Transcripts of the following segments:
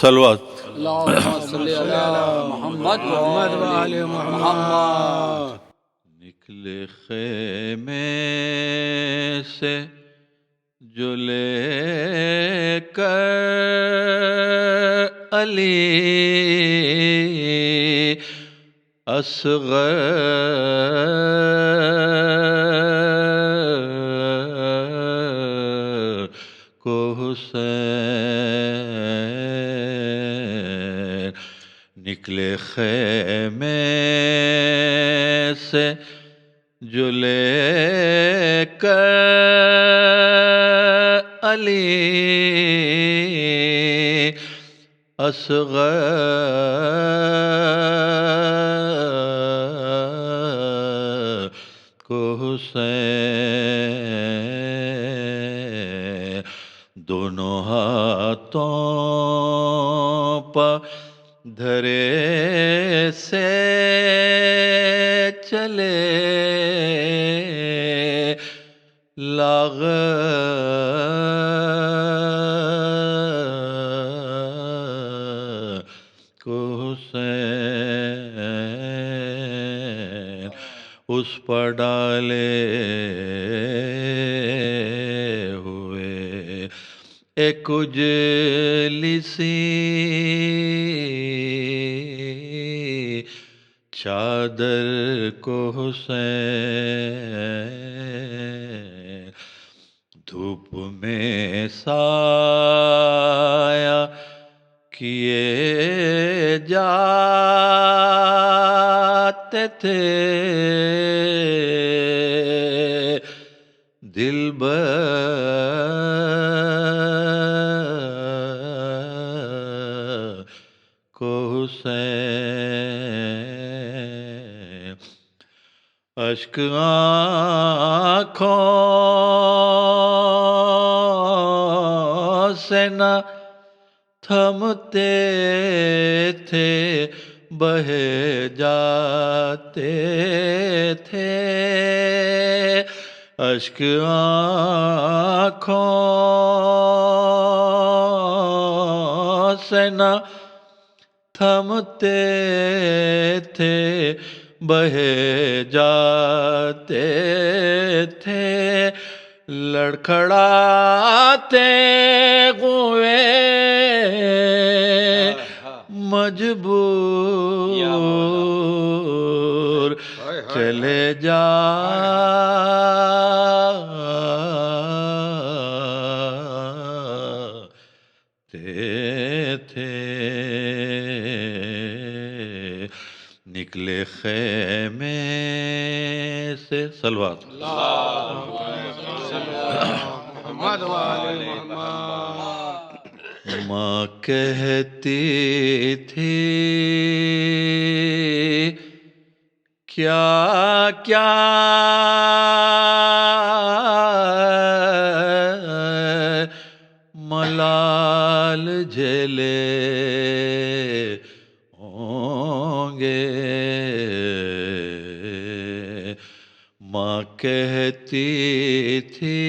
صلوات. اللہم صلی علی محمد محمد وآل محمد. نکلے خیمے سے جو لے کر علی اصغر کو حسین، نکلے خیمے سے جو لے کر علی اصغر کو حسین، دونوں ہاتھوں پر دھرے سے چلے لاغر کو حسین، اس پر ڈالے ہوئے ایک اجلی سی چادر کو حسین، دھوپ میں سایہ کیے جاتے تھے دلبر کو حسین، اشک آنکھوں سے نہ تھمتے تھے، بہے جاتے تھے، اشک آنکھوں سے نہ تھمتے تھے، بہے جاتے تھے، لڑکھڑاتے ہوئے مجبور چلے جاتے تھے، نکلے خیمے سے. صلوات. محمد وآل محمد. ماں کہتی تھی کیا کیا ملال جھیلے ہوں گے، ماں کہتی تھی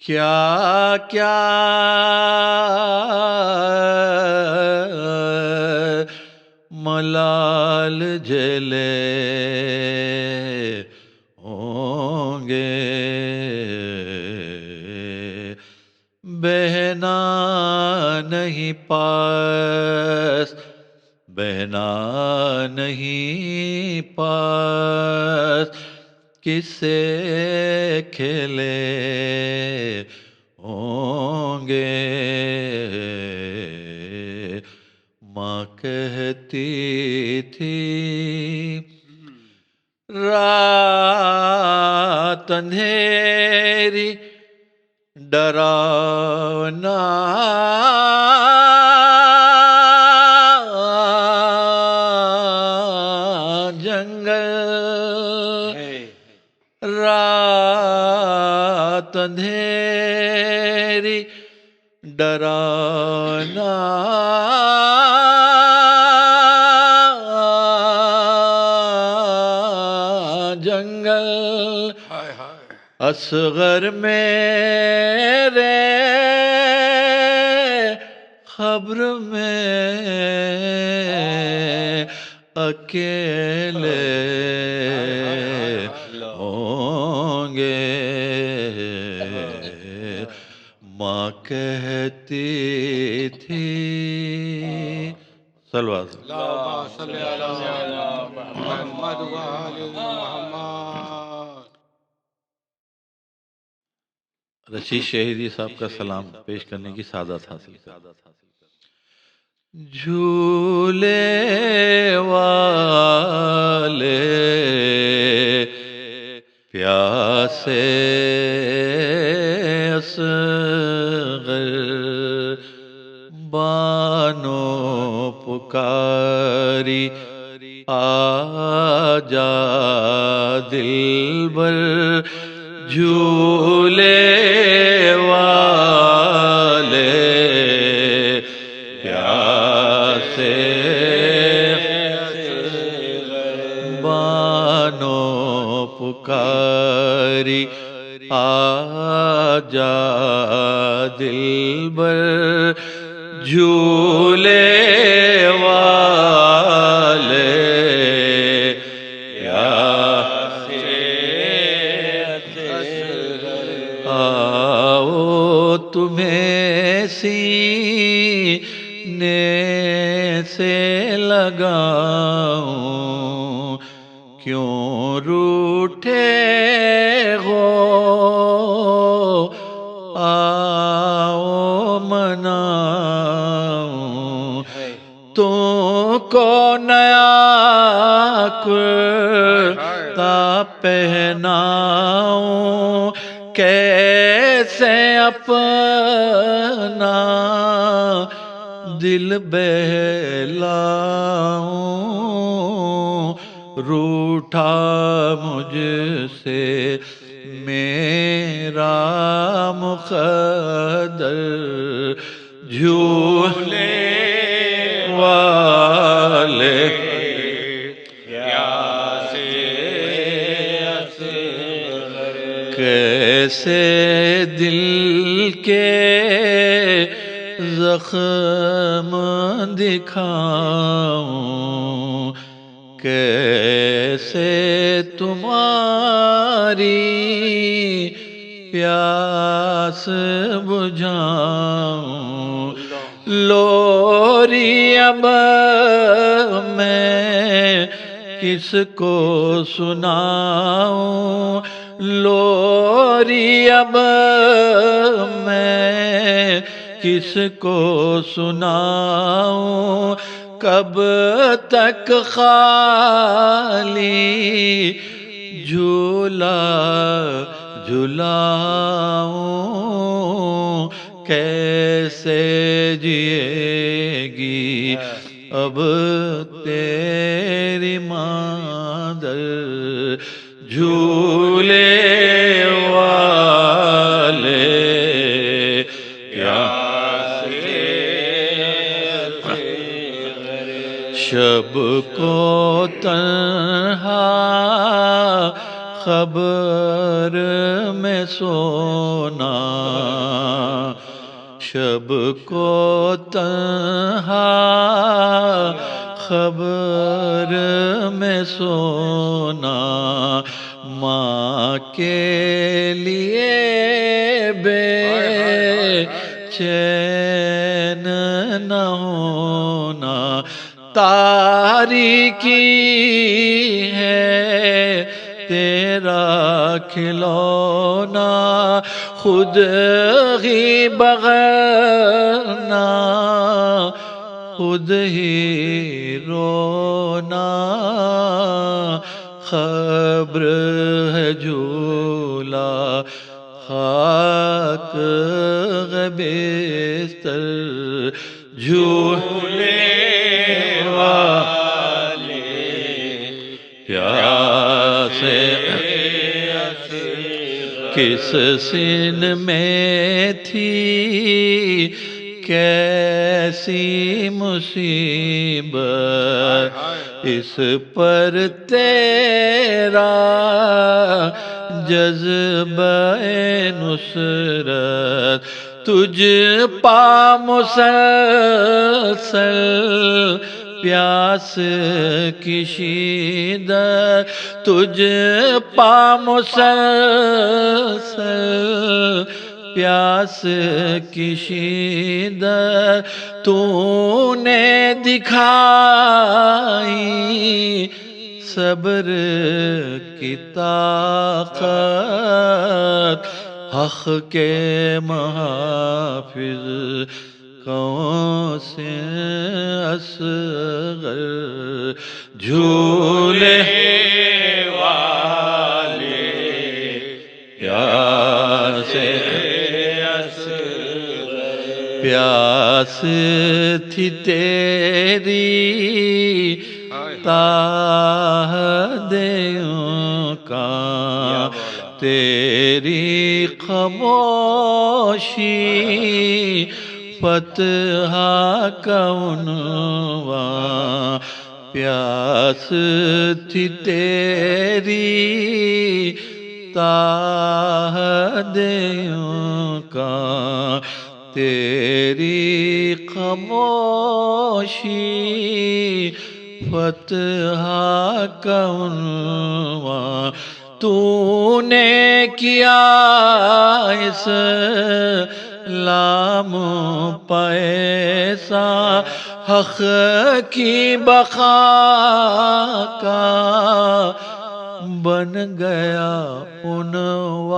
کیا کیا ملال جھیلے ہوں گے، بہنا نہیں پاس، بہنا نہیں پاس، کس سے کھیلے ہوں گے، ماں کہتی تھی رات اندھیری ڈراونا جنگل، رات اندھیری ڈرانا جنگل، اصغر میرے خبر میں اکیلے ہوں گے، ماں کہتی تھی صلوات اللهم صل على محمد وآل محمد۔ رشید شہیدی صاحب کا سلام پیش کرنے کی سعادت حاصل کر۔ جھولے والے پیاسے اصغر بانو پکاری آجا دلبر، جھولے والے پیاسے بانو پکاری آجا دلبر، جھولے والے آؤ تمہیں سینے سے لگاؤں، کیوں روٹھے ہو آؤ مناؤں، تم کو نیا کرتا پہناؤں، کیسے اپنا دل بہلاؤں، روٹھا مجھ سے میرا مقدر، جھولے والے کیسے دل کے زخم دکھاؤں، کیسے تمہاری پیاس بجھاؤں، لوری اب میں کس کو سناؤں، لوری اب میں کس کو سناؤں، کب تک خالی جھولا جھلاؤں، کیسے جیے گی اب تیری مادر، جھولے والے شب کو تنہا خبر میں سونا، شب کو تنہا خبر میں سونا، ماں کے لیے بے چین نہ ہونا، تاریکی ہے تیرا کھلونا، خود ہی بغنا خود ہی رونا، خبر ہے جھولا خاک ہے بستر، جھولے والے پیاسے کس سن میں تھی کیسی مصیبت، اس پر تیرا جذبہ نصرت، تجھ پا مسلسل پیاس کشیدہ، تجھ پا مسلسل پیاس کشیدہ، تو نے دکھائی صبر کی طاقت، حق کے محافظ کون سے اصغر، جھولے والے پیاس پیاس تھی تیری تاہ دیوں کا، تیری خاموشی فتح کا عنوان، پیاس تھی تیری تاہ دیوں کا، تیری خاموشی فتح کا عنوان، تو نے کیا اسلام پیسا، حق کی بقا کا بن گیا عنوان،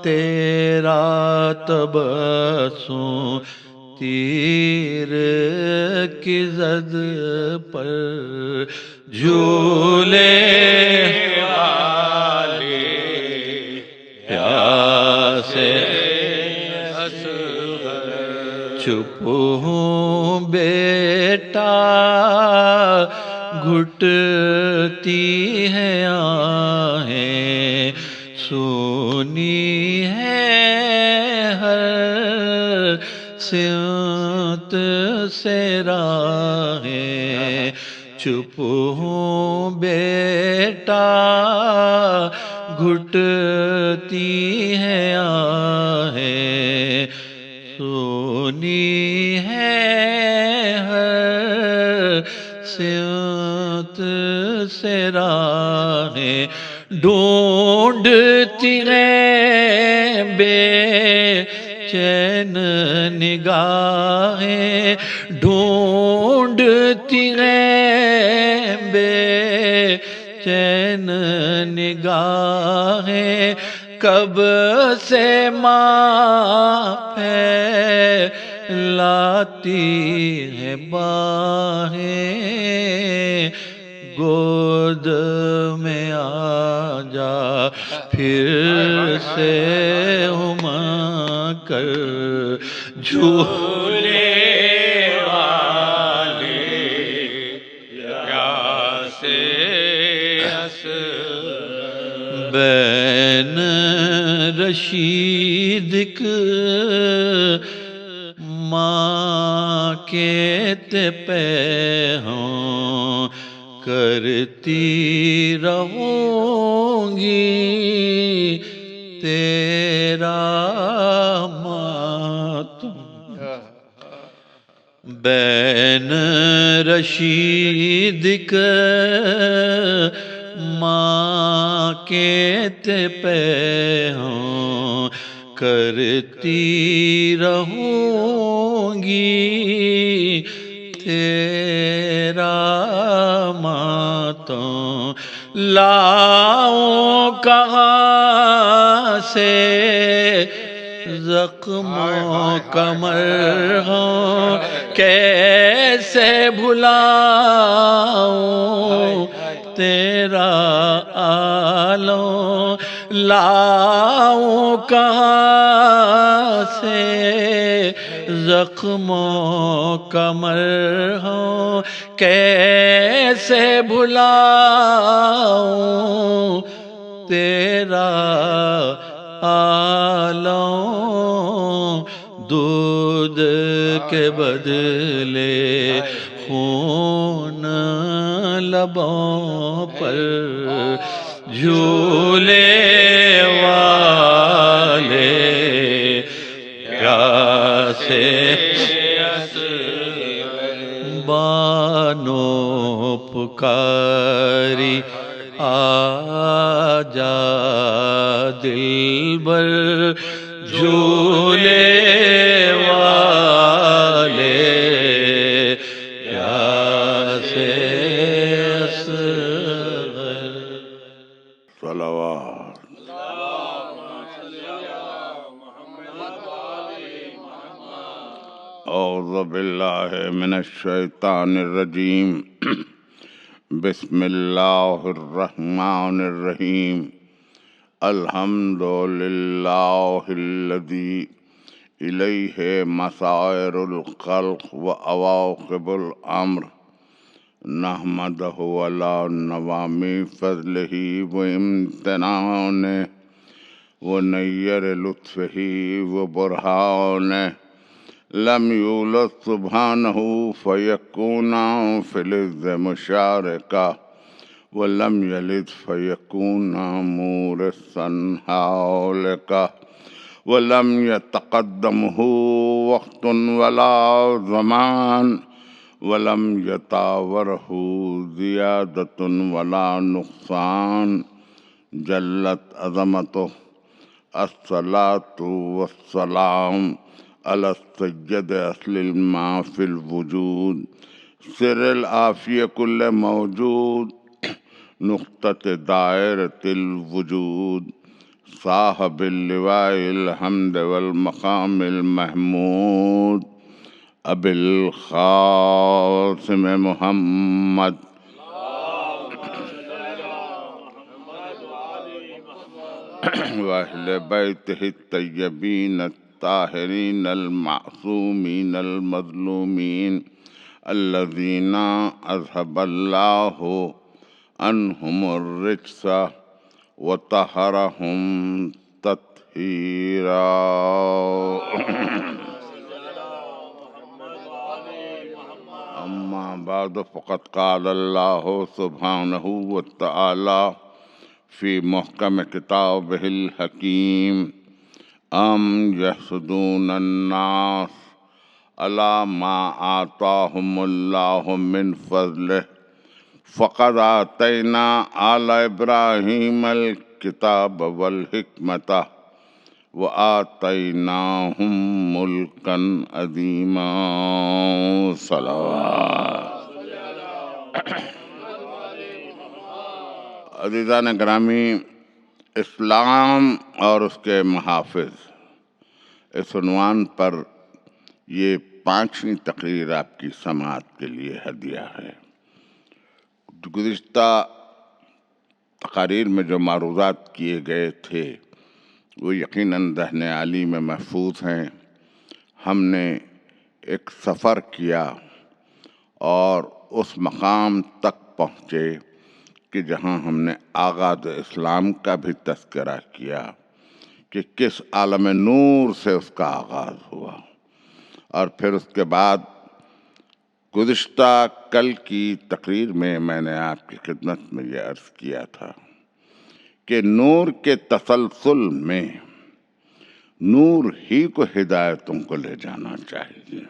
تیرا تبسم تیر کی زد پر جھولے والے پیاس چپ ہوں بیٹا گھٹتی ہے آہیں، سونی ہے ہر سمت سے راہیں، چپ ہوں بیٹا گھٹتی ہے آہیں، سونی ہے ہر سمت سے راہیں، ڈھونڈتی ہیں بے چین نگاہیں، ڈھونڈتی ہیں بے چین نگاہیں، کب سے ماں پھیلاتی ہے باہیں، گود میں آ جا پھر سے ہما کر، جھولے والے پیاس بین رشیدک ماں کے پہ ہوں کرتی رہوں گی تیرا ماتم، بین رشیدک ماں کے پہ ہوں کرتی رہوں گی تیرا ماتم، لاؤں کہاں سے زخموں کا مرہم، کیسے بھلاؤں تیرا عالم، لاؤں کہاں سے زخموں کا مرہم، کیسے بھلاؤں تیرا عالم، دودھ کے بدلے خون لبوں پر، جھولے والے سے بانو پکاری آجا دلبر جھولے والے پیاسے اصغر صلوات اعوذ باللہ من الشیطان الرجیم بسم اللہ الرحمن الرحیم الحمد للہ الذی الیہ مسائر الخلق و عواقب الامر نحمدہ علی نوامی فضلہ و امتنانہ و نیر لطفہ و برہانہ لم یولد سبحانہ فیکون فی الارض مشارکا ولم یلد فیکون مورثا حالکا ولم یتقدمہ وقت ولا زمان ولم یتاورہ زیادۃ ولا نقصان جلت عظمتہ الصلاۃ والسلام علی السید اصل ما فی الوجود سر العافیہ کل موجود نقطۃ دائرۃ الوجود صاحب اللواء الحمد والمقام المحمود ابی القاسم محمد واہل بیتہ الطیبین الطاہرین المعصومین المظلومین الذین اذهب اللہ عنہم الرجس وطہرہم تطہیرا اما بعد فقد قال اللہ سبحانہ وتعالی فی محکم کتابہ الحکیم ام یحسدون الناس علی ما آتاہم اللہ من فضلہ فقد آتینا آل ابراہیم الکتاب والحکمت وآتیناہم ملکا عظیما صلوات عزیزان گرامی، اسلام اور اس کے محافظ اس عنوان پر یہ 5ویں تقریر آپ کی سماعت کے لیے ہدیہ ہے۔ گزشتہ تقاریر میں جو معروضات کیے گئے تھے وہ یقیناً ذہن عالی میں محفوظ ہیں۔ ہم نے ایک سفر کیا اور اس مقام تک پہنچے کہ جہاں ہم نے آغاز اسلام کا بھی تذکرہ کیا کہ کس عالم نور سے اس کا آغاز ہوا، اور پھر اس کے بعد گزشتہ کل کی تقریر میں میں نے آپ کی خدمت میں یہ عرض کیا تھا کہ نور کے تسلسل میں نور ہی کو ہدایتوں کو لے جانا چاہیے۔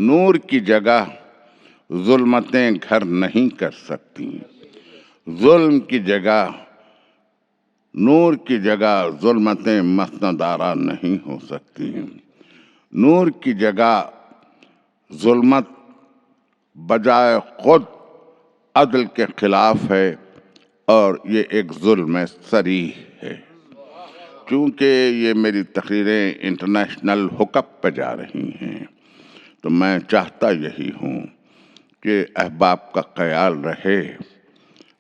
نور کی جگہ ظلمتیں گھر نہیں کر سکتی، ظلم کی جگہ نور کی جگہ ظلمتیں مسندارہ نہیں ہو سکتی، نور کی جگہ ظلمت بجائے خود عدل کے خلاف ہے، اور یہ ایک ظلم صریح ہے۔ چونکہ یہ میری تقریریں انٹرنیشنل ہوک اپ پہ جا رہی ہیں تو میں چاہتا یہی ہوں کہ احباب کا خیال رہے،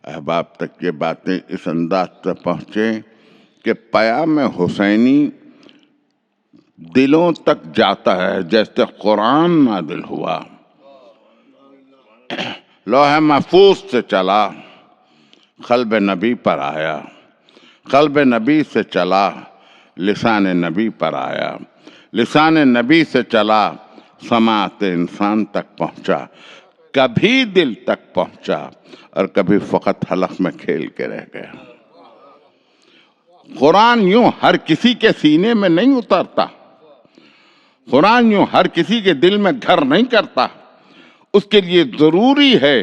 احباب تک یہ باتیں اس انداز سے پہنچیں کہ پیام حسینی دلوں تک جاتا ہے جیسے قرآن نازل ہوا، لوح محفوظ سے چلا قلب نبی پر آیا، قلب نبی سے چلا لسان نبی پر آیا، لسان نبی سے چلا سماعت انسان تک پہنچا، کبھی دل تک پہنچا اور کبھی فقط حلق میں کھیل کے رہ گیا۔ قرآن یوں ہر کسی کے سینے میں نہیں اترتا، قرآن یوں ہر کسی کے دل میں گھر نہیں کرتا، اس کے لیے ضروری ہے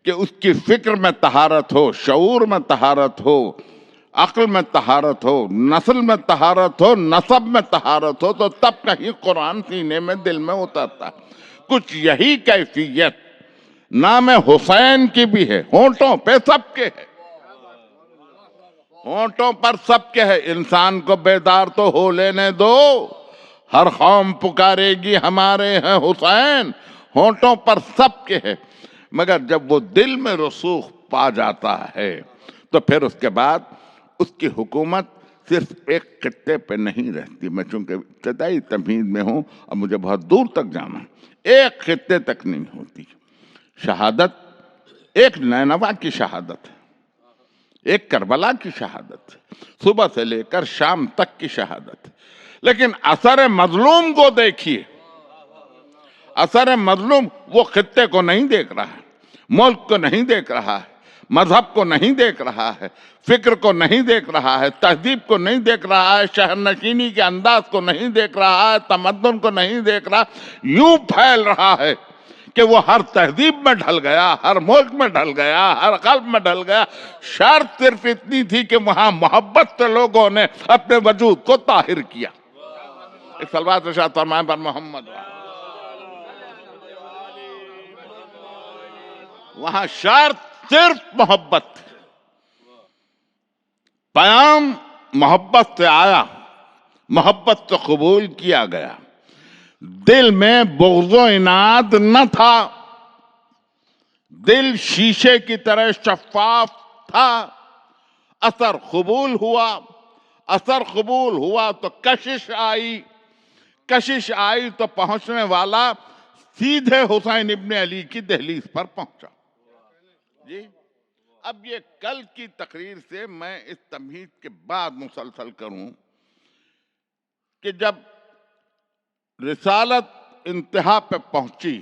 کہ اس کی فکر میں طہارت ہو، شعور میں طہارت ہو، عقل میں طہارت ہو، نسل میں طہارت ہو، نسب میں طہارت ہو، تو تب کہیں قرآن سینے میں دل میں اترتا۔ کچھ یہی کیفیت نام حسین کی بھی ہے، ہونٹوں پہ سب کے ہے، ہونٹوں پر سب کے ہے۔ انسان کو بیدار تو ہو لینے دو، ہر قوم پکارے گی ہمارے ہیں حسین، ہونٹوں پر سب کے ہے، مگر جب وہ دل میں رسوخ پا جاتا ہے تو پھر اس کے بعد اس کی حکومت صرف ایک خطے پہ نہیں رہتی۔ میں چونکہ ابتدائی تمہید میں ہوں اور مجھے بہت دور تک جانا ہے، ایک خطے تک نہیں ہوتی۔ شہادت ایک نینوا کی شہادت ہے، ایک کربلا کی شہادت ہے، صبح سے لے کر شام تک کی شہادت ہے۔ لیکن اثر مظلوم کو دیکھیے، اثر مظلوم وہ خطے کو نہیں دیکھ رہا ہے، ملک کو نہیں دیکھ رہا ہے، مذہب کو نہیں دیکھ رہا ہے، فکر کو نہیں دیکھ رہا ہے، تہذیب کو نہیں دیکھ رہا ہے، شہر نشینی کے انداز کو نہیں دیکھ رہا ہے، تمدن کو نہیں دیکھ رہا، یوں پھیل رہا ہے کہ وہ ہر تہذیب میں ڈھل گیا، ہر ملک میں ڈھل گیا، ہر قلب میں ڈھل گیا۔ شرط صرف اتنی تھی کہ وہاں محبت سے لوگوں نے اپنے وجود کو طاہر کیا۔ ایک صلوات ارشاد فرمائیں پر محمد۔ وہاں شرط صرف محبت، پیام محبت سے آیا، محبت سے قبول کیا گیا، دل میں بغض و عناد نہ تھا، دل شیشے کی طرح شفاف تھا۔ اثر قبول ہوا، اثر قبول ہوا تو کشش آئی، کشش آئی تو پہنچنے والا سیدھے حسین ابن علی کی دہلیز پر پہنچا۔ جی اب یہ کل کی تقریر سے میں اس تمہید کے بعد مسلسل کروں کہ جب رسالت انتہا پہ پہنچی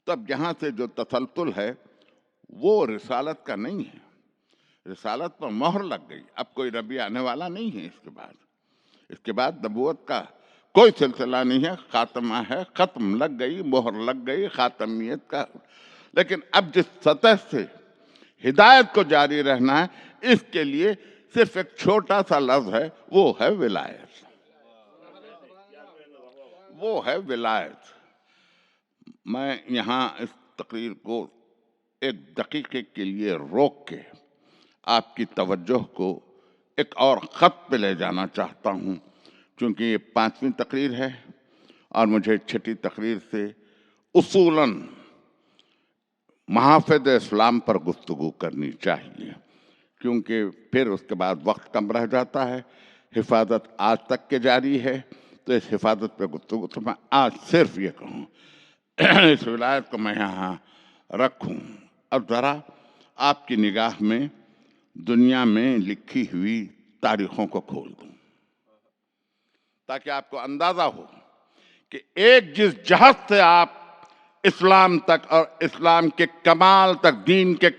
تو اب یہاں سے جو تسلسل ہے وہ رسالت کا نہیں ہے، رسالت پر مہر لگ گئی، اب کوئی نبی آنے والا نہیں ہے اس کے بعد نبوت کا کوئی سلسلہ نہیں ہے، خاتمہ ہے، ختم لگ گئی، مہر لگ گئی خاتمیت کا۔ لیکن اب جس سطح سے ہدایت کو جاری رہنا ہے، اس کے لیے صرف ایک چھوٹا سا لفظ ہے، وہ ہے ولایت، وہ ہے ولایت۔ میں یہاں اس تقریر کو ایک دقیقے کے لیے روک کے آپ کی توجہ کو ایک اور خط پہ لے جانا چاہتا ہوں، چونکہ یہ 5ویں تقریر ہے اور مجھے 6ٹھی تقریر سے اصولاً محافظ اسلام پر گفتگو کرنی چاہیے، کیونکہ پھر اس کے بعد وقت کم رہ جاتا ہے۔ حفاظت آج تک کے جاری ہے، تو اس حفاظت پہ گفتگو تو میں آج صرف یہ کہوں، اس ولایت کو میں یہاں رکھوں اور ذرا آپ کی نگاہ میں دنیا میں لکھی ہوئی تاریخوں کو کھول دوں، تاکہ آپ کو اندازہ ہو کہ ایک جس جہت سے آپ اسلام تک اور اسلام کے کمال تک، دین کے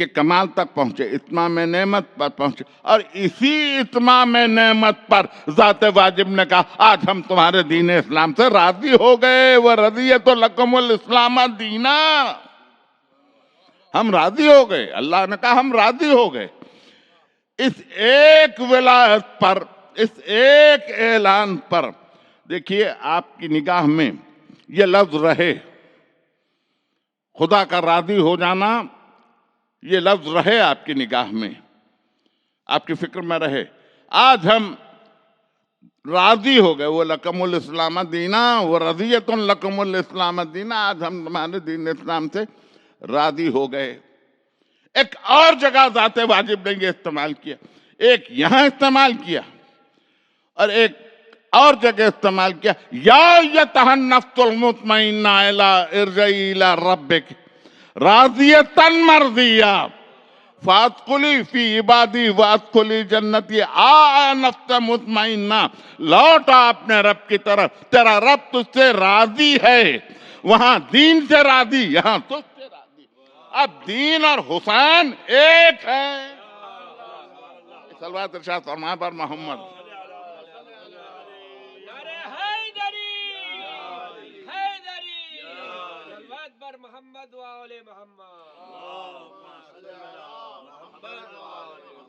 کمال تک پہنچے، اتمام نعمت پر پہنچے، اور اسی اتمام نعمت پر ذات واجب نے کہا آج ہم تمہارے دین اسلام سے راضی ہو گئے، وَرَضِيَتُ لَكُمُ الْإِسْلَامَ دِينًا، ہم راضی ہو گئے، اللہ نے کہا ہم راضی ہو گئے۔ اس ایک ولایت پر، اس ایک اعلان پر دیکھیے آپ کی نگاہ میں یہ لفظ رہے، خدا کا راضی ہو جانا، یہ لفظ رہے آپ کی نگاہ میں، آپ کی فکر میں رہے۔ آج ہم راضی ہو گئے، وَلَكُمُ الْإِسْلَامَ دِينًا وَرَضِيَتٌ لَكُمُ الْإِسْلَامَ دِينًا، آج ہم تمہارے دین اسلام سے راضی ہو گئے۔ ایک اور جگہ ذات واجب نے یہ استعمال کیا، ایک یہاں استعمال کیا اور ایک اور جگہ استعمال کیا، یا ایتھا النفس المطمئنہ ارجعی الی ربک راضیۃ مرضیہ فادخلی فی عبادی وادخلی جنتی۔ نفس مطمئنہ، لوٹا اپنے رب کی طرف، تیرا رب تجھ سے راضی ہے، وہاں دین سے راضی، یہاں تجھ سے راضی۔ اب دین اور حسین ایک ہے۔ صلوات ارشاد فرمائیں پر محمد۔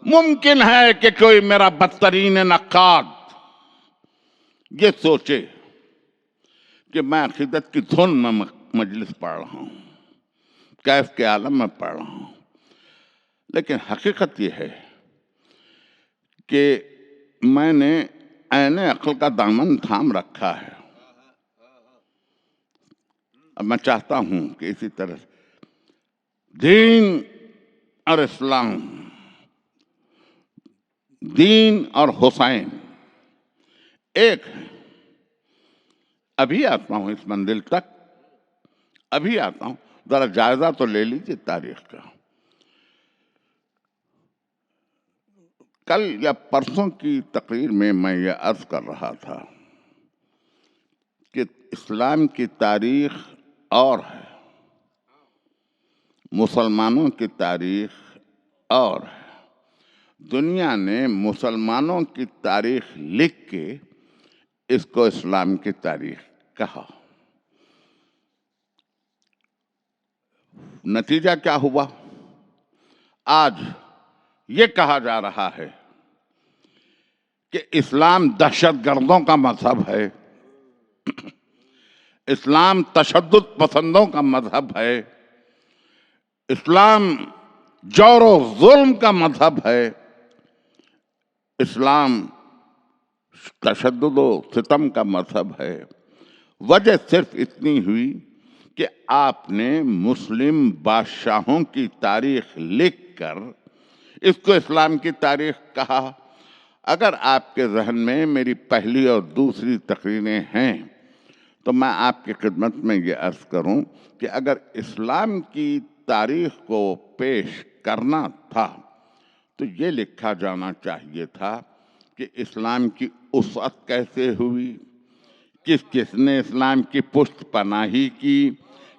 ممکن ہے کہ کوئی میرا بدترین نقاد یہ سوچے کہ میں عقیدت کی دھن میں مجلس پڑھ رہا ہوں، کیف کے عالم میں پڑھ رہا ہوں، لیکن حقیقت یہ ہے کہ میں نے عین عقل کا دامن تھام رکھا ہے۔ اب میں چاہتا ہوں کہ اسی طرح دین اور اسلام، دین اور حسین ایک ہے۔ ابھی آتا ہوں اس منزل تک، ابھی آتا ہوں، ذرا جائزہ تو لے لیجیے تاریخ کا۔ کل یا پرسوں کی تقریر میں یہ عرض کر رہا تھا کہ اسلام کی تاریخ اور ہے، مسلمانوں کی تاریخ اور ہے۔ دنیا نے مسلمانوں کی تاریخ لکھ کے اس کو اسلام کی تاریخ کہا۔ نتیجہ کیا ہوا؟ آج یہ کہا جا رہا ہے کہ اسلام دہشت گردوں کا مذہب ہے، اسلام تشدد پسندوں کا مذہب ہے، اسلام جور و ظلم کا مذہب ہے، اسلام تشدد و ستم کا مذہب ہے۔ وجہ صرف اتنی ہوئی کہ آپ نے مسلم بادشاہوں کی تاریخ لکھ کر اس کو اسلام کی تاریخ کہا۔ اگر آپ کے ذہن میں میری پہلی اور دوسری تقریریں ہیں تو میں آپ کی خدمت میں یہ عرض کروں کہ اگر اسلام کی تاریخ کو پیش کرنا تھا تو یہ لکھا جانا چاہیے تھا کہ اسلام کی وسعت کیسے ہوئی، کس کس نے اسلام کی پشت پناہی کی،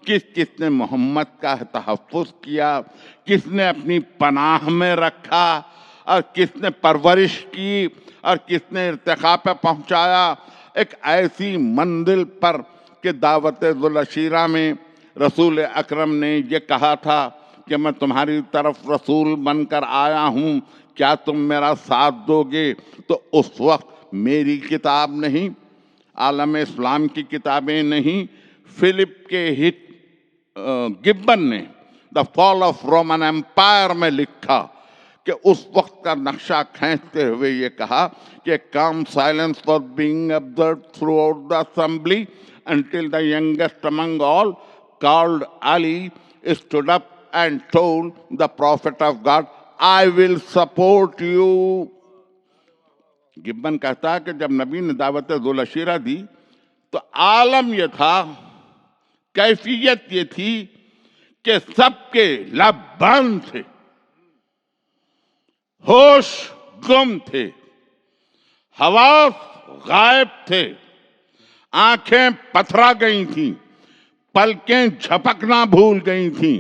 کس کس نے محمد کا تحفظ کیا، کس نے اپنی پناہ میں رکھا، اور کس نے پرورش کی، اور کس نے ارتقاء پہ پہنچایا۔ ایک ایسی منزل پر کہ دعوت ذوالعشیرہ میں رسول اکرم نے یہ کہا تھا کہ میں تمہاری طرف رسول بن کر آیا ہوں، کیا تم میرا ساتھ دو گے؟ تو اس وقت میری کتاب نہیں، عالم اسلام کی کتابیں نہیں، فلپ کے ہٹ گبن نے دا فال آف رومن امپائر میں لکھا کہ اس وقت کا نقشہ کھینچتے ہوئے یہ کہا کہ calm silence was being observed throughout the assembly until the youngest among all, called Ali, stood up and told the prophet of God, I will support you. گبن کہتا ہے کہ جب نبی نے دعوت ذوالعشیرہ دی تو عالم یہ تھا، کیفیت یہ تھی کہ سب کے لب بند تھے، ہوش گم تھے، حواس غائب تھے، آنکھیں پتھرا گئی تھیں، پلکیں جھپکنا بھول گئی تھیں،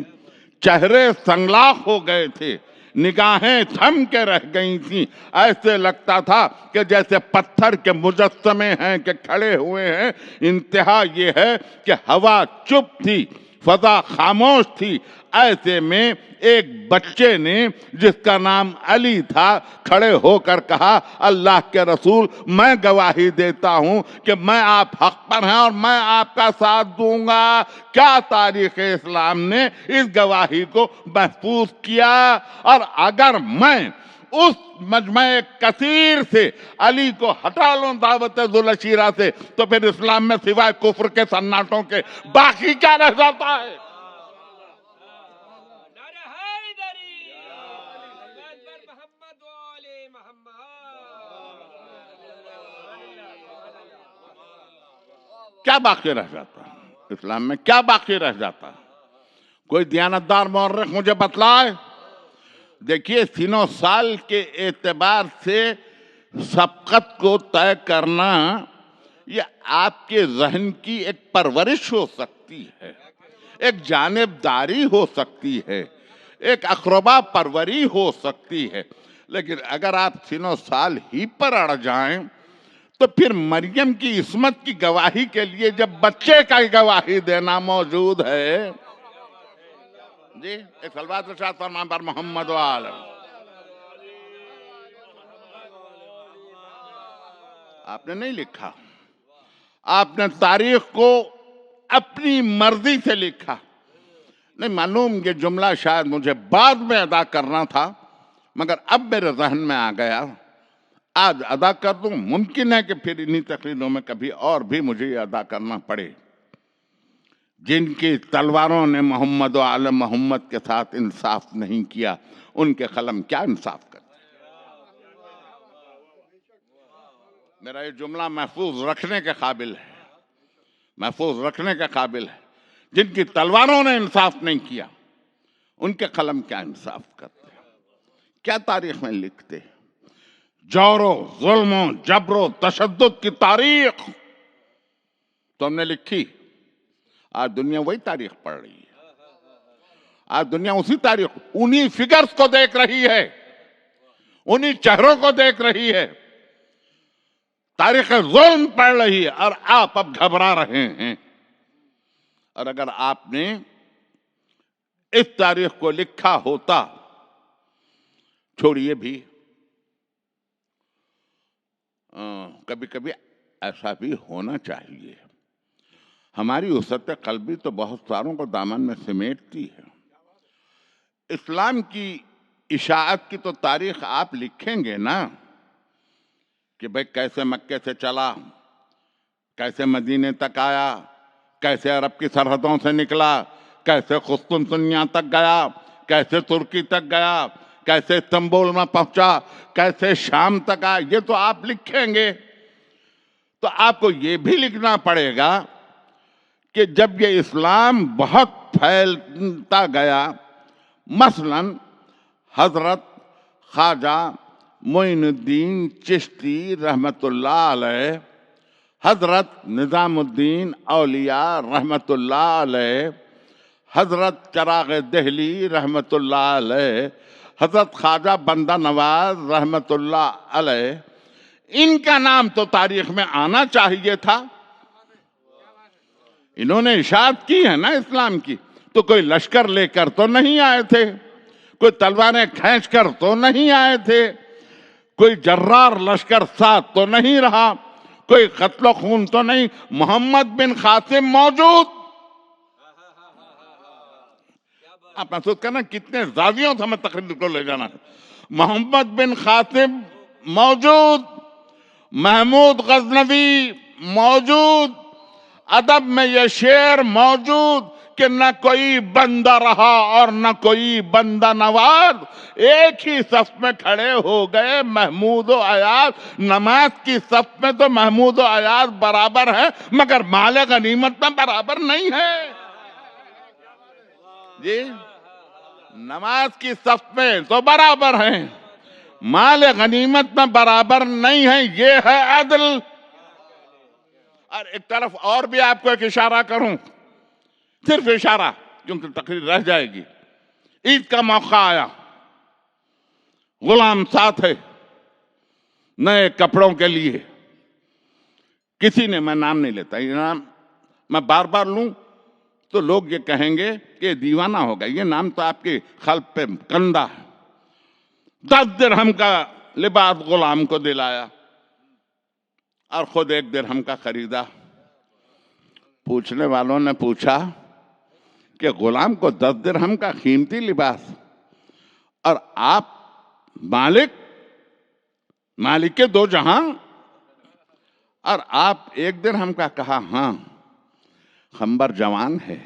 چہرے سنگلاخ ہو گئے تھے، نگاہیں تھم کے رہ گئی تھیں۔ ایسے لگتا تھا کہ جیسے پتھر کے مجسمے ہیں کہ کھڑے ہوئے ہیں۔ انتہا یہ ہے کہ ہوا چپ تھی، فضا خاموش تھی۔ ایسے میں ایک بچے نے جس کا نام علی تھا کھڑے ہو کر کہا، اللہ کے رسول میں گواہی دیتا ہوں کہ میں آپ حق پر ہیں اور میں آپ کا ساتھ دوں گا۔ کیا تاریخ اسلام نے اس گواہی کو محفوظ کیا؟ اور اگر میں اس مجمع کثیر سے علی کو ہٹا لوں دعوت ذوالعشیرہ سے تو پھر اسلام میں سوائے کفر کے سناٹوں کے باقی کیا رہ جاتا ہے؟ کیا باقی رہ جاتا ہے اسلام میں؟ کیا باقی رہ جاتا ہے؟ کوئی دیانتدار مورخ مجھے بتلائے۔ دیکھیے، سین و سال کے اعتبار سے سبقت کو طے کرنا یہ آپ کے ذہن کی ایک پرورش ہو سکتی ہے، ایک جانبداری ہو سکتی ہے، ایک اقربا پروری ہو سکتی ہے، لیکن اگر آپ سین و سال ہی پر اڑ جائیں تو پھر مریم کی عصمت کی گواہی کے لیے جب بچے کا گواہی دینا موجود ہے جی ایک صلوات ارشاد فرمائیں پر محمد و آل۔ آپ نے نہیں لکھا، آپ نے تاریخ کو اپنی مرضی سے لکھا۔ نہیں معلوم یہ جملہ شاید مجھے بعد میں ادا کرنا تھا، مگر اب میرے ذہن میں آ گیا، آج ادا کر دوں۔ ممکن ہے کہ پھر انہی تقریروں میں کبھی اور بھی مجھے یہ ادا کرنا پڑے۔ جن کی تلواروں نے محمد و آل محمد کے ساتھ انصاف نہیں کیا، ان کے قلم کیا انصاف کرتے؟ میرا یہ جملہ محفوظ رکھنے کے قابل ہے، محفوظ رکھنے کے قابل ہے۔ جن کی تلواروں نے انصاف نہیں کیا، ان کے قلم کیا انصاف کرتے؟ کیا تاریخ میں لکھتے؟ جور و ظلم و جبر و تشدد کی تاریخ تو ہم نے لکھی۔ آج دنیا وہی تاریخ پڑھ رہی ہے، آج دنیا اسی تاریخ، انہی فگرز کو دیکھ رہی ہے، انہی چہروں کو دیکھ رہی ہے، تاریخ ظلم پڑھ رہی ہے، اور آپ اب گھبرا رہے ہیں۔ اور اگر آپ نے اس تاریخ کو لکھا ہوتا، چھوڑیے بھی، کبھی کبھی ایسا بھی ہونا چاہیے۔ ہماری وسعت قلبی تو بہت ساروں کو دامن میں سمیٹتی ہے۔ اسلام کی اشاعت کی تو تاریخ آپ لکھیں گے نا، کہ بھئی کیسے مکے سے چلا، کیسے مدینے تک آیا، کیسے عرب کی سرحدوں سے نکلا، کیسے قسطنطنیہ تک گیا، کیسے ترکی تک گیا، کیسے استنبول میں پہنچا، کیسے شام تک آیا، یہ تو آپ لکھیں گے۔ تو آپ کو یہ بھی لکھنا پڑے گا کہ جب یہ اسلام بہت پھیلتا گیا، مثلا حضرت خواجہ معین الدین چشتی رحمت اللہ علیہ، حضرت نظام الدین اولیاء رحمت اللہ علیہ، حضرت چراغ دہلی رحمت اللہ علیہ، حضرت خواجہ بندہ نواز رحمت اللہ علیہ، ان کا نام تو تاریخ میں آنا چاہیے تھا۔ انہوں نے اشاعت کی ہے نا اسلام کی، تو کوئی لشکر لے کر تو نہیں آئے تھے، کوئی تلواریں کھینچ کر تو نہیں آئے تھے، کوئی جرار لشکر ساتھ تو نہیں رہا، کوئی قتل و خون تو نہیں۔ محمد بن قاسم موجود، آپ محسوس کرنا کتنے زاویوں سے ہمیں تقریر کو لے جانا ہے۔ محمد بن قاسم موجود، محمود غزنوی موجود، ادب میں یہ شعر موجود کہ نہ کوئی بندہ رہا اور نہ کوئی بندہ نواز، ایک ہی صف میں کھڑے ہو گئے محمود و ایاز۔ نماز کی صف میں تو محمود و ایاز برابر ہیں، مگر مال غنیمت میں برابر نہیں ہے۔ جی نماز کی صف میں تو برابر ہیں، مال غنیمت میں برابر نہیں ہے، یہ ہے عدل۔ اور ایک طرف اور بھی آپ کو ایک اشارہ کروں، صرف اشارہ، کیونکہ تقریر رہ جائے گی۔ عید کا موقع آیا، غلام ساتھ ہے نئے کپڑوں کے لیے، کسی نے، میں نام نہیں لیتا، یہ نام میں بار بار لوں تو لوگ یہ کہیں گے کہ دیوانہ ہوگا، یہ نام تو آپ کی قلب پہ کندہ ہے۔ 10 درہم کا لباس غلام کو دلایا اور خود 1 درہم کا خریدا۔ پوچھنے والوں نے پوچھا کہ غلام کو 10 درہم کا قیمتی لباس، اور آپ مالک کے 2 جہاں، اور آپ 1 درہم کا کہا۔ ہاں، خنبر جوان ہے،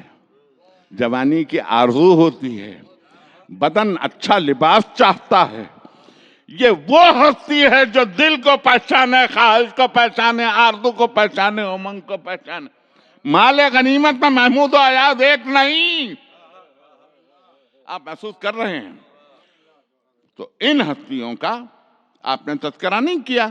جوانی کی آرزو ہوتی ہے، بدن اچھا لباس چاہتا ہے۔ یہ وہ ہستی ہے جو دل کو پہچانے، خواہش کو پہچانے، آرزو کو پہچانے، امنگ کو پہچانے۔ مال غنیمت میں محمود و ایاز ایک نہیں، آپ محسوس کر رہے ہیں۔ تو ان ہستیوں کا آپ نے تذکرہ نہیں کیا،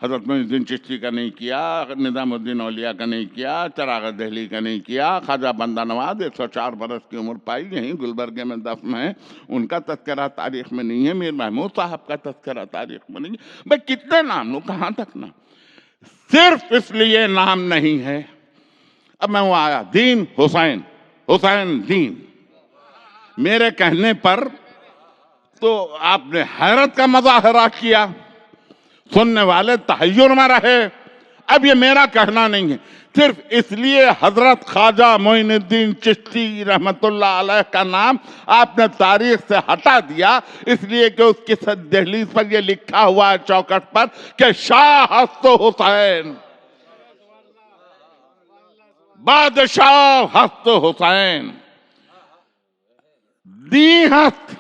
حضرت معین الدین چشتی کا نہیں کیا، نظام الدین اولیاء کا نہیں کیا، چراغ دہلی کا نہیں کیا، خواجہ بندہ نواز 104 برس کی عمر پائی، یہیں گلبرگے میں دفن ہے، ان کا تذکرہ تاریخ میں نہیں ہے، میر محمود صاحب کا تذکرہ تاریخ میں نہیں ہے۔ بھئی کتنے نام لوں، کہاں تک نام؟ صرف اس لیے نام نہیں ہے۔ اب میں وہ آیا، دین حسین، حسین دین، میرے کہنے پر تو آپ نے حیرت کا مظاہرہ کیا، سننے والے تحیر میں رہے۔ اب یہ میرا کہنا نہیں ہے، صرف اس لیے حضرت خواجہ معین الدین چشتی رحمت اللہ علیہ کا نام آپ نے تاریخ سے ہٹا دیا، اس لیے کہ اس کی دہلیز پر یہ لکھا ہوا ہے چوکٹ پر کہ شاہ ہست حسین، بادشاہ ہست حسین، دی ہست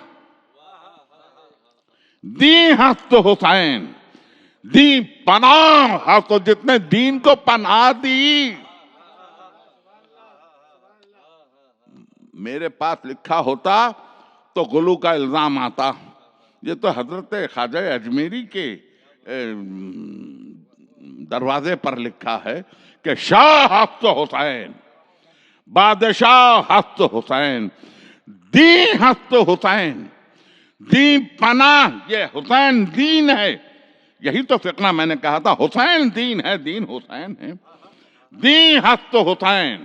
حسین، دی پناہ ہست، جس نے دین کو پناہ دی۔ میرے پاس لکھا ہوتا تو غلو کا الزام آتا، یہ تو حضرت خواجہ اجمیری کے دروازے پر لکھا ہے کہ شاہ ہست حسین، بادشاہ ہست حسین، دی ہست حسین، دی پناہ، یہ حسین دین ہے، یہی تو فقہ میں نے کہا تھا، حسین دین ہے، دین حسین ہے، دی ہست حسین،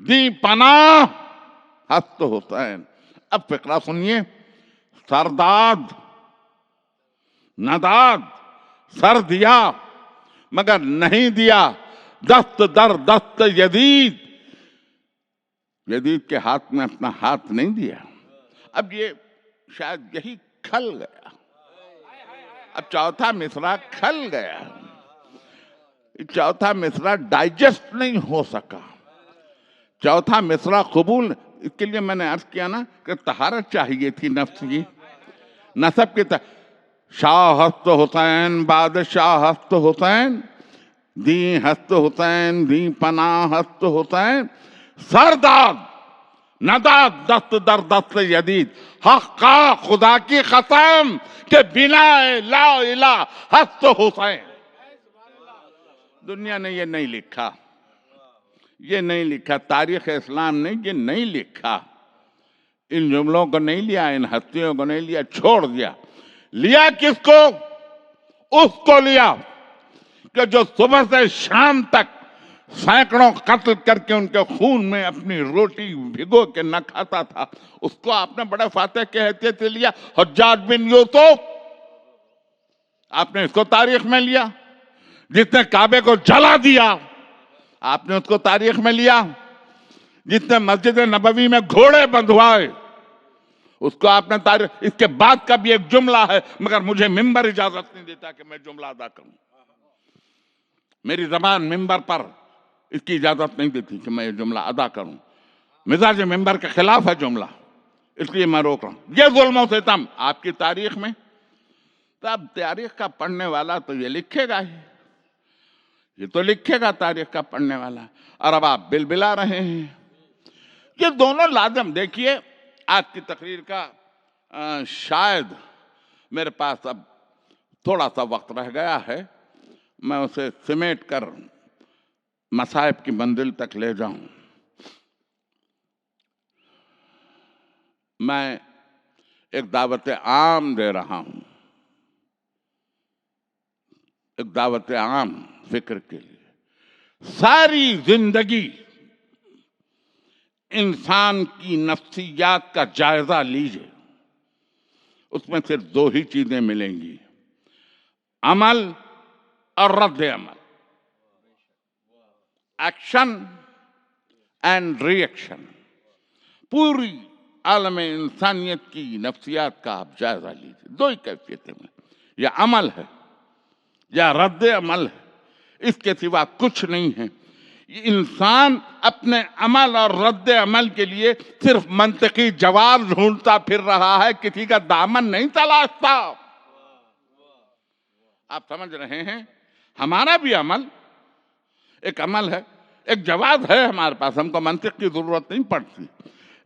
دی پناہ ہست حسین۔ اب فقرہ سنیے، سرداد نداد، سر دیا مگر نہیں دیا، دست در دست یزید، یزید کے ہاتھ میں اپنا ہاتھ نہیں دیا۔ اب یہ شاید یہی کھل گیا، اب چوتھا مصرع کھل گیا، چوتھا مصرع ڈائجسٹ نہیں ہو سکا، چوتھا مصرع قبول، اس کے لیے میں نے عرض کیا نا کہ طہارت چاہیے تھی نفس کی، نسب کی شاہ ہست حسین، بادشاہ ہست حسین، دی ہست حسین، دی پناہ ہست حسین، سرداد نداد، دست در دست یزید، حق کا خدا کی قسم کہ بنا لا الہ ہست حسین۔ دنیا نے یہ نہیں لکھا، یہ نہیں لکھا، تاریخ اسلام نے یہ نہیں لکھا، ان جملوں کو نہیں لیا، ان ہستیوں کو نہیں لیا، چھوڑ دیا۔ لیا کس کو؟ اس کو لیا کہ جو صبح سے شام تک سینکڑوں قتل کر کے ان کے خون میں اپنی روٹی بھگو کے نہ کھاتا تھا، اس کو آپ نے بڑے فاتح کی حیثیت سے لیا۔ حجاج بن یوسف، آپ نے اس کو تاریخ میں لیا۔ جس نے کعبے کو جلا دیا، آپ نے اس کو تاریخ میں لیا۔ جس نے مسجد نبوی میں گھوڑے بندھوائے، اس کو آپ نے تاریخ۔ اس کے بعد کا بھی ایک جملہ ہے، مگر مجھے ممبر اجازت نہیں دیتا کہ میں جملہ ادا کروں، میری زبان ممبر پر اس کی اجازت نہیں دیتی کہ میں یہ جملہ ادا کروں، مزاج ممبر کے خلاف ہے جملہ، اس لیے میں روک رہا ہوں۔ یہ ظلم و ستم آپ کی تاریخ میں، تو اب تاریخ کا پڑھنے والا تو یہ لکھے گا ہی، یہ تو لکھے گا تاریخ کا پڑھنے والا، اور اب آپ بلبلا رہے ہیں۔ یہ دونوں لازم، دیکھیے آج کی تقریر کا شاید میرے پاس اب تھوڑا سا وقت رہ گیا ہے، میں اسے سمیٹ کر مصائب کی منزل تک لے جاؤں۔ میں ایک دعوت عام دے رہا ہوں، ایک دعوت عام فکر کے لیے۔ ساری زندگی انسان کی نفسیات کا جائزہ لیجئے، اس میں صرف دو ہی چیزیں ملیں گی، عمل اور رد عمل، ایکشن اینڈ ری ایکشن۔ پوری عالم انسانیت کی نفسیات کا آپ جائزہ لیجئے، دو ہی کیفیتیں میں، یا عمل ہے یا رد عمل ہے، اس کے سوا کچھ نہیں ہے۔ انسان اپنے عمل اور رد عمل کے لیے صرف منطقی جواب ڈھونڈتا پھر رہا ہے، کسی کا دامن نہیں تلاشتا۔ آپ سمجھ رہے ہیں؟ ہمارا بھی عمل ایک عمل ہے، ایک جواب ہے ہمارے پاس، ہم کو منطق کی ضرورت نہیں پڑتی،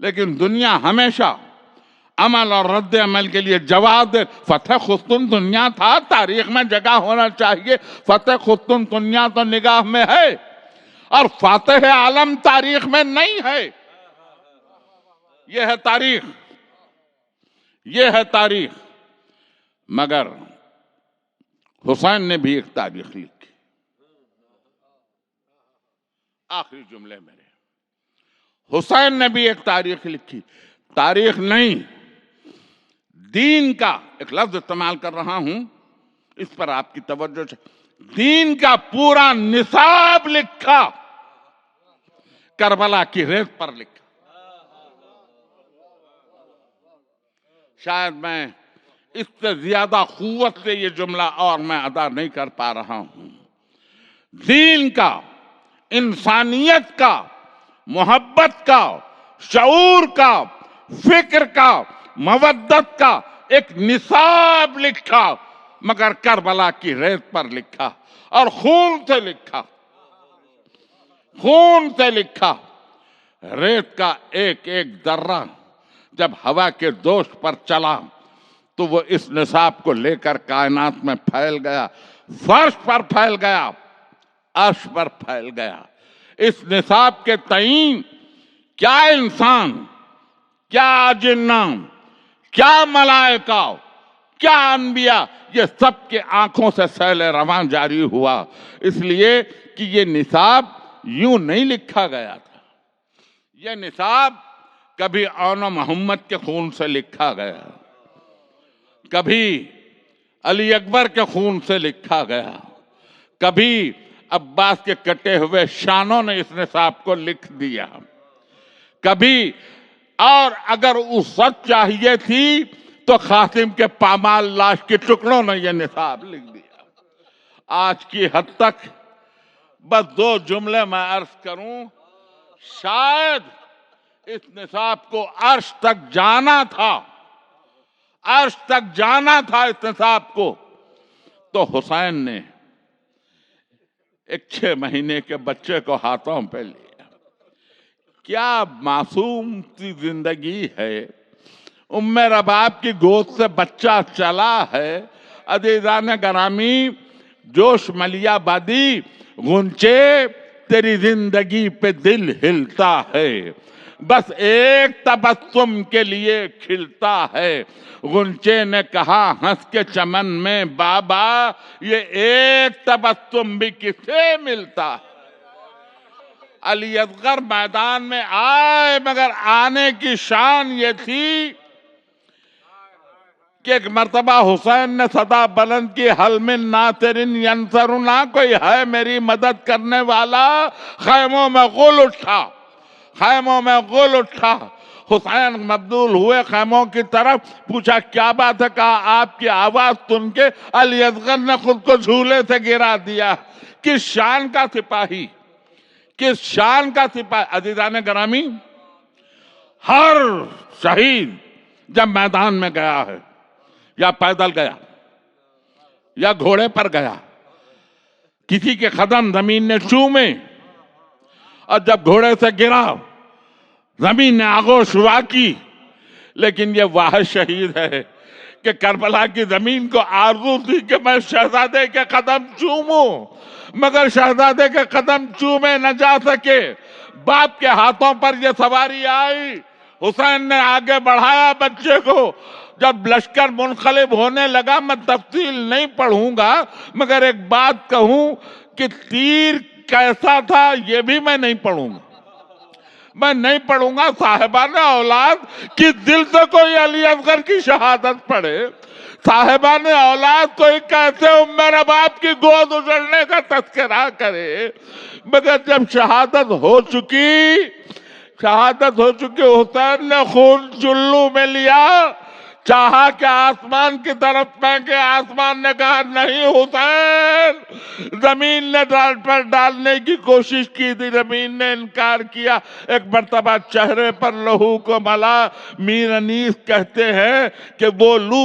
لیکن دنیا ہمیشہ عمل اور رد عمل کے لیے جواب دے۔ فتح خستن دنیا تھا، تاریخ میں جگہ ہونا چاہیے۔ فتح خستن دنیا تو نگاہ میں ہے، اور فاتح عالم تاریخ میں نہیں ہے۔ یہ ہے تاریخ، یہ ہے تاریخ۔ مگر حسین نے بھی ایک تاریخ لکھی۔ آخری جملے میرے، حسین نے بھی ایک تاریخ لکھی۔ تاریخ نہیں، دین کا ایک لفظ استعمال کر رہا ہوں، اس پر آپ کی توجہ چاہیے، دین کا پورا نصاب لکھا، کربلا کی ریت پر لکھا۔ شاید میں اس سے زیادہ قوت سے یہ جملہ اور میں ادا نہیں کر پا رہا ہوں۔ دین کا، انسانیت کا، محبت کا، شعور کا، فکر کا، مودت کا ایک نصاب لکھا، مگر کربلا کی ریت پر لکھا اور خون سے لکھا، خون سے لکھا۔ ریت کا ایک ایک ذرہ جب ہوا کے دوش پر چلا تو وہ اس نصاب کو لے کر کائنات میں پھیل گیا، فرش پر پھیل گیا، عرش پر پھیل گیا۔ اس نصاب کے تئیں کیا انسان، کیا جنان، کیا ملائکہ، کیا انبیاء، یہ سب کے آنکھوں سے سیل رواں جاری ہوا، اس لیے کہ یہ نصاب یوں نہیں لکھا گیا تھا۔ یہ نصاب کبھی اون محمد کے خون سے لکھا گیا، کبھی علی اکبر کے خون سے لکھا گیا، کبھی عباس کے کٹے ہوئے شانوں نے اس نصاب کو لکھ دیا، کبھی، اور اگر وسعت چاہیے تھی تو قاسم کے پامال لاش کے ٹکڑوں نے یہ نصاب لکھ دیا۔ آج کی حد تک بس دو جملے میں عرض کروں، شاید اس نصاب کو عرش تک جانا تھا، عرش تک جانا تھا اس نصاب کو، تو حسین نے ایک 6 مہینے کے بچے کو ہاتھوں پہ لیا۔ کیا معصوم سی زندگی ہے، ام رباب کی گود سے بچہ چلا ہے۔ عزیزان گرامی، جوش ملیا بادی، غنچے تیری زندگی پہ دل ہلتا ہے، بس ایک تبسم کے لیے کھلتا ہے۔ غنچے نے کہا ہنس کے چمن میں، بابا یہ ایک تبسم بھی کسے ملتا ہے۔ علی اصغر میدان میں آئے، مگر آنے کی شان یہ تھی کہ ایک مرتبہ حسین نے صدا بلند کی، حل من ناصر ینصرنا، کوئی ہے میری مدد کرنے والا؟ خیموں میں غل اٹھا، خیموں میں غل اٹھا۔ حسین مبدول ہوئے خیموں کی طرف، پوچھا کیا بات ہے؟ کہا آپ کی آواز سن کے علی اصغر نے خود کو جھولے سے گرا دیا۔ کس شان کا سپاہی، کس شان کا سپاہی! عزیزان گرامی، ہر شہید جب میدان میں گیا ہے، یا پیدل گیا یا گھوڑے پر گیا، کسی کے قدم زمین نے چومے، اور جب گھوڑے سے گرا زمین نے آغوش ہوا کی، لیکن یہ واحد شہید ہے کہ کربلا کی زمین کو آرزو تھی کہ میں شہزادے کے قدم چوموں، مگر شہزادے کے قدم چومے نہ جا سکے۔ باپ کے ہاتھوں پر یہ سواری آئی، حسین نے آگے بڑھایا بچے کو۔ جب لشکر منقلب ہونے لگا، میں تفصیل نہیں پڑھوں گا، مگر ایک بات کہوں کہ تیر کیسا تھا یہ بھی میں نہیں پڑھوں گا، میں نہیں پڑھوں گا۔ صاحبان اولاد کی دل سے کوئی علی اصغر کی شہادت پڑھے، صاحبان اولاد کوئی کیسے ام رباب کی گود اجڑنے کا تذکرہ کرے، مگر جب شہادت ہو چکی، حسین نے خون چلو میں لیا، چاہا کہ آسمان کی طرف پھینکے، آسمان نے کہا نہیں حسین۔ زمین نے پر ڈالنے کی کوشش کی تھی، زمین نے انکار کیا۔ ایک مرتبہ چہرے پر لہو کو ملا۔ میر انیس کہتے ہیں کہ وہ لو،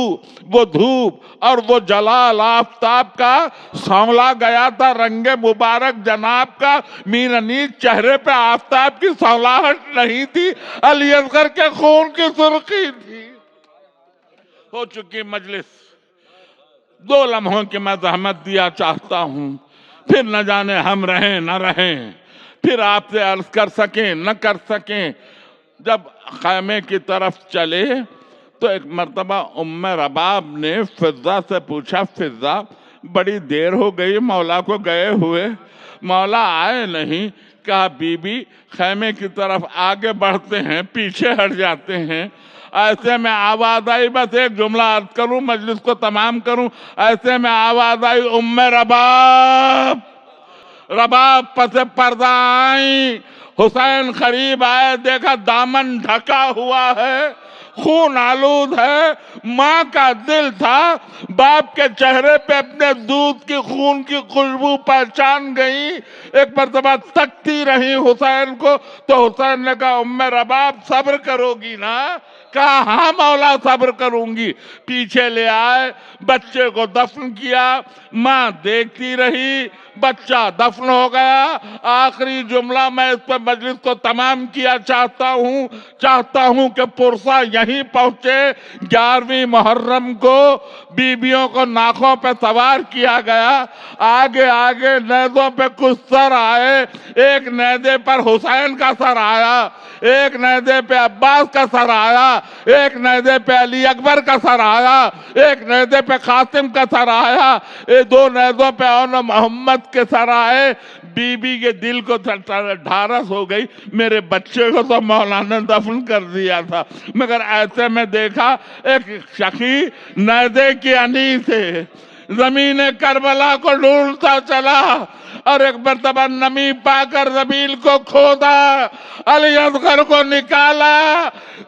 وہ دھوپ اور وہ جلال آفتاب کا سانولا گیا تھا رنگ مبارک جناب کا۔ میر انیس چہرے پہ آفتاب کی سانولاہٹ نہیں تھی، علی اصغر کے خون کی سرخی تھی۔ ہو چکی مجلس، 2 لمحوں کی میں زحمت دیا چاہتا ہوں، پھر نہ جانے ہم رہیں نہ رہیں، پھر آپ سے عرض کر سکیں نہ کر سکیں۔ جب خیمے کی طرف چلے تو ایک مرتبہ ام رباب نے فضہ سے پوچھا، فضہ بڑی دیر ہو گئی مولا کو گئے ہوئے، مولا آئے نہیں۔ کہا بیوی خیمے کی طرف آگے بڑھتے ہیں، پیچھے ہٹ جاتے ہیں۔ ایسے میں آواز آئی، بس ایک جملہ عرض کروں مجلس کو تمام کروں، ایسے میں آواز آئی ام رباب، رباب پس پردہ آئیں۔ حسین قریب آئے، دیکھا دامن ڈھکا ہوا ہے، خون آلود ہے۔ ماں کا دل تھا، باپ کے چہرے پہ اپنے دودھ کی خون کی خوشبو پہچان گئی۔ ایک مرتبہ تکتی رہی حسین کو، تو حسین نے کہا ام رباب صبر کرو گی نا؟ کہا ہاں مولا صبر کروں گی۔ پیچھے لے آئے، بچے کو دفن کیا، ماں دیکھتی رہی، بچہ دفن ہو گیا۔ آخری جملہ میں اس پہ مجلس کو تمام کیا چاہتا ہوں کہ پرسا یہیں پہنچے۔ 11ویں محرم کو بیبیوں کو ناکوں پہ سوار کیا گیا، آگے آگے نیزوں پہ کچھ سر آئے۔ ایک نیزے پر حسین کا سر آیا، ایک نیزے پہ عباس کا سر آیا، ایک نیزے پہ علی اکبر کا سر آیا، ایک نیزے پہ قاسم کا سر آیا، 2 نیزوں پہ اون محمد کے سر آئے۔ بی بی کے دل کو ڈھارس ہو گئی، میرے بچے کو تو مولانا نے دفن کر دیا تھا، مگر ایسے میں دیکھا ایک شقی نیزے کی انی سے زمین کربلا کو ڈھونڈتا چلا، اور ایک مرتبہ نمی پا کر زمین کو کھودا، علی اصغر کو نکالا،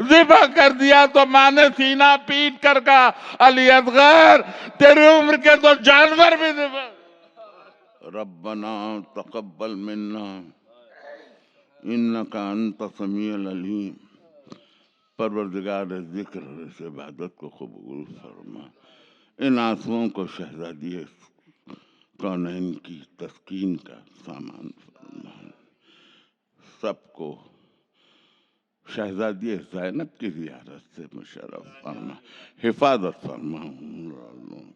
ذبح کر دیا۔ تو ماں نے سینہ پیٹ کر کہا علی اصغر تیری عمر کے تو جانور بھی ذبح۔ ربنا تقبل منا انک انت السمیع العلیم۔ پروردگار ذکر اس عبادت کو قبول فرما، ان آنسوؤں کو شہزادی کونین کی تسکین کا سامان فرما، سب کو شہزادی زینب کی زیارت سے مشرف فرما، حفاظت فرما۔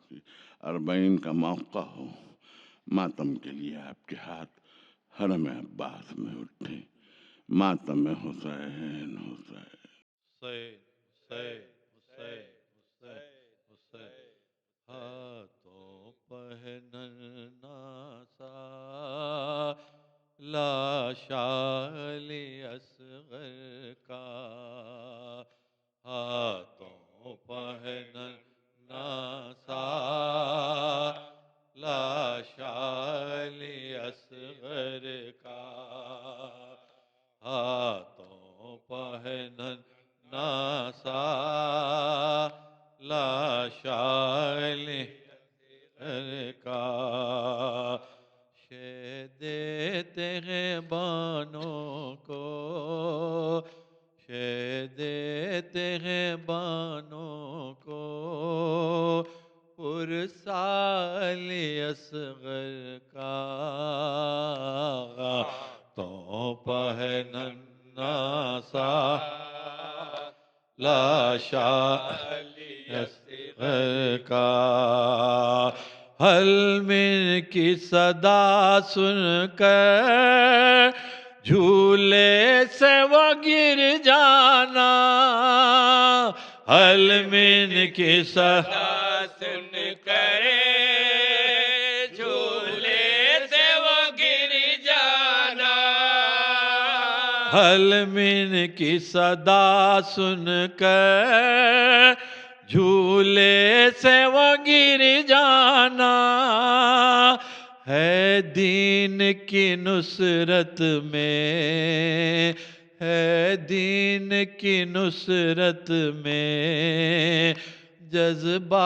کی 40 کا موقع ہو، ماتم کے لیے آپ کے ہاتھ حرم عباس میں اٹھے، ماتم حسین حسین حسین حسین حسین حسین حسین ہاتھوں پہننا سا لاشا علی اصغر کا، ہاتھوں پہننا سا لاشا علی اصغر کا، ہاتھوں پہننا سا لاشا علی اصغر کا، شہ دیتے ہیں بانوں کو، شہ دیتے ہیں بانوں کو، پرسا علی اصغر کا، تو پہننا سا لاشا علی اصغر کا، حلم کی صدا سن کر جھولے سے وہ گر جانا، حلم کی صدا سن کر جھولے سے وہ گر جانا، حلم کی صدا سن کر جھولے سے وہ گر جانا، ہے دین کی نصرت میں، ہے دین کی نصرت میں جذبہ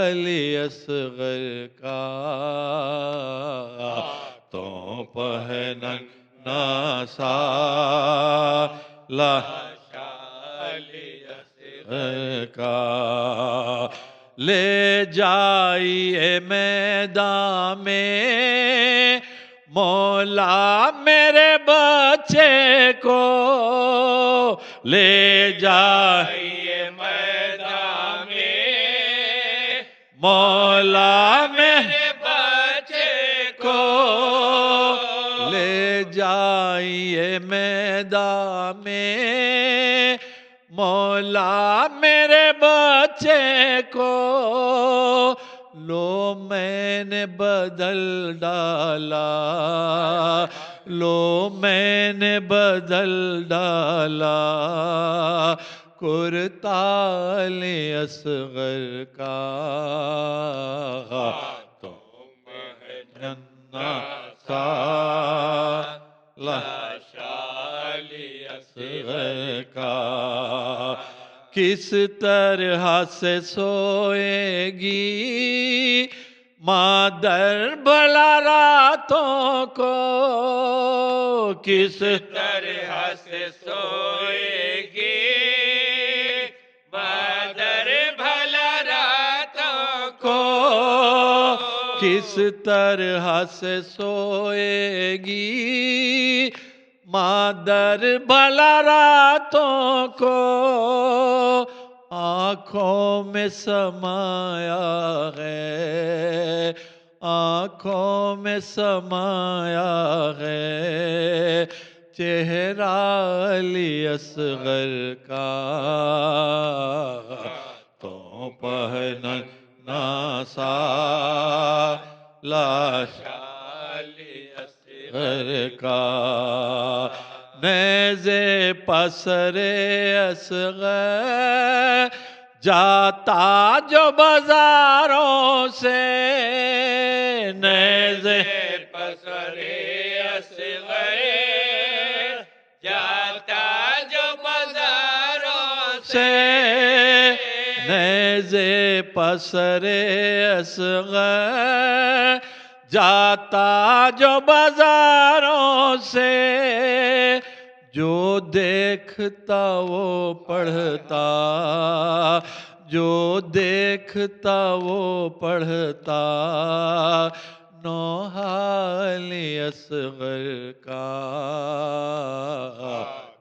علی اصغر کا، تو پہننا سا لاشا علی اصغر کا، لے جائیے میدان میں مولا میرے بچے کو، لے جائیے میدان میں مولا میرے بچے کو، لے جائیے میدان میں مولا میرے بچے کو، لو میں نے نے بدل ڈالا، لو میں نے بدل ڈالا کرتال اصغر کا، تو ننا سالہ شالی اصغر کا، کس طرح سے سوئے گی مادر بھلا راتوں کو، کس طرح سے سوئے گی مادر بھلا راتوں کو، کس طرح سے سوئے گی مادر بھلا راتوں کو، آنکھوں میں سمایا ہے، آنکھوں میں سمایا ہے چہرہ علی اصغر کا، تو پہننا سا لاش علی اصغر کا، نیزے پسر اصغر جاتا جو بازاروں سے، نیزے پسر اصغر جاتا جو بازاروں سے، نیزے پسر اصغر جاتا جو بازاروں سے، جو دیکھتا وہ پڑھتا، جو دیکھتا وہ پڑھتا نوحہ علی اصغر کا،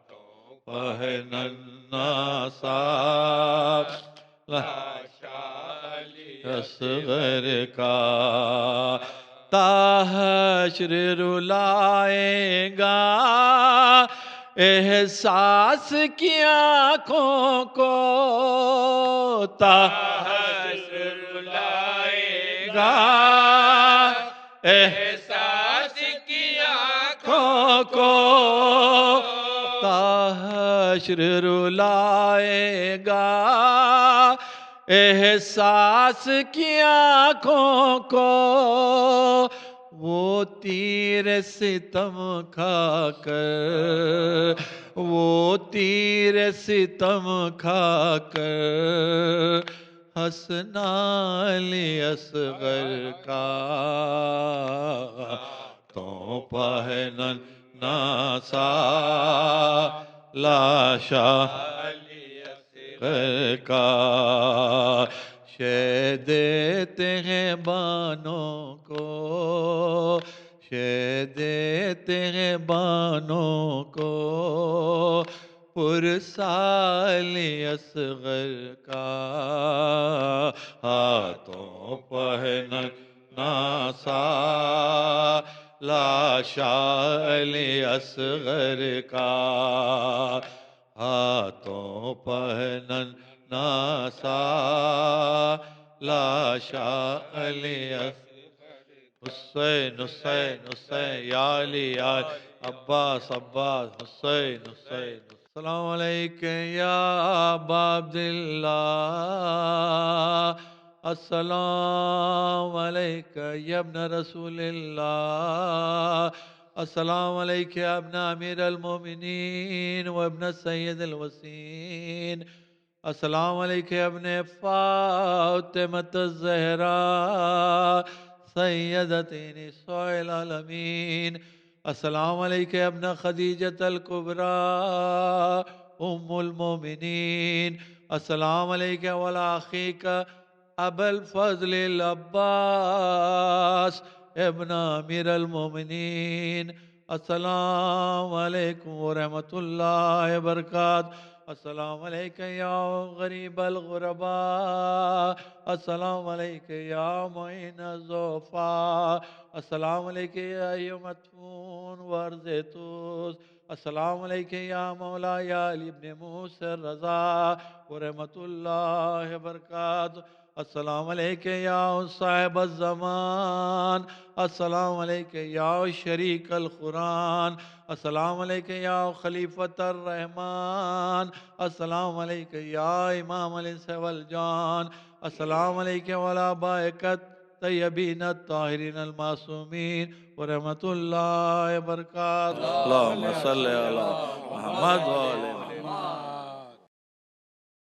تو پہننا سا اصغر کا، تا حشر رلائے گا احساس کی آنکھوں کو، تا حشر رلائے گا احساس کی آنکھوں کو، تا حشر رلائے گا احساس کی آنکھوں کو، وہ تیر ستم کھا کر، وہ تیر ستم کھا کر حسنا علی اصغر کا، تو پہننا سا لاشا علی اصغر کا، شے دیتے ہیں بانوں کو، شے دیتے ہیں بانوں کو پرسالی اصغر کا، ہاتھوں پہننا سا لاشا علی اصغر کا، ہاتھوں پہننا سا لاشا علی حسین حسین حسین یا علی یا عباس عباس حسین حسین، السلام علیکم یا ابا عبداللہ، السلام علیکم یا ابن رسول اللہ، السلام علیکم یا ابن امیر المومنین و ابن سید الوسین، السلام علیکم یا ابن فاطمۃ الزہراء سیدۃ نساء العالمین، السلام علیکم یا ابن خدیجۃ الکبریٰ ام المومنین، السلام علیکم وعلی اخیک ابا الفضل العباس ابن امیر المومنین، السلام علیکم ورحمۃ اللہ وبرکاتہ، السلام علیکم یا غریب الغرباء، السلام علیکم یا معین الضعفاء، السلام علیکم یا مدفون ورزیتوس، السلام علیکم یا مولا یا علی ابن موسیٰ الرضا ورحمۃ اللہ وبرکاتہ، السلام علیکہ یا صاحب الزمان، السلام علیکہ یا شریک القرآن، السلام علیکہ یا خلیفۃ الرحمن، السلام علیکہ یا امام الانس والجان، السلام علیکہ وعلی آبائکت طیبین الطاہرین المعصومین ورحمۃ اللہ وبرکاتہ۔ اللہم صلی علی محمد وعلی